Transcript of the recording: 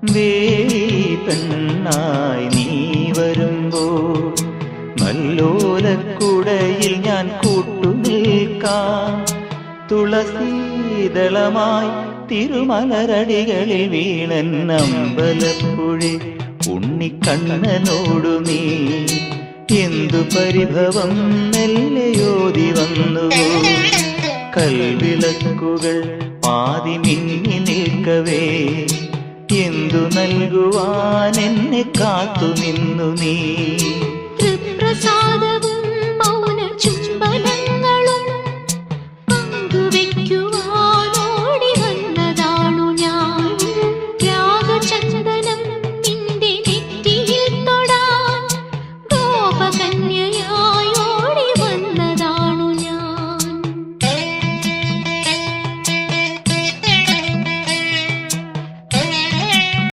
ദേവി പെണ്ണായി നീ വരുമ്പോൾ നല്ലോലക്കുടയിൽ ഞാൻ കൂട്ടുനിൽക്കാം. തുളസീദളമായി തിരുമലരടികളിൽ വീണൻ അമ്പലപ്പുഴി ഉണ്ണിക്കണ്ണനോടു നീ എന്തു പരിഭവം നെല്ലയോതി വന്നുവോ. കൽവിളക്കുകൾ പാതി മിന്നി നിൽക്കവേ എന്തു നൽകുവാൻ എന്നെ കാത്തു നിന്നു നീ. തൃപ്രസാദ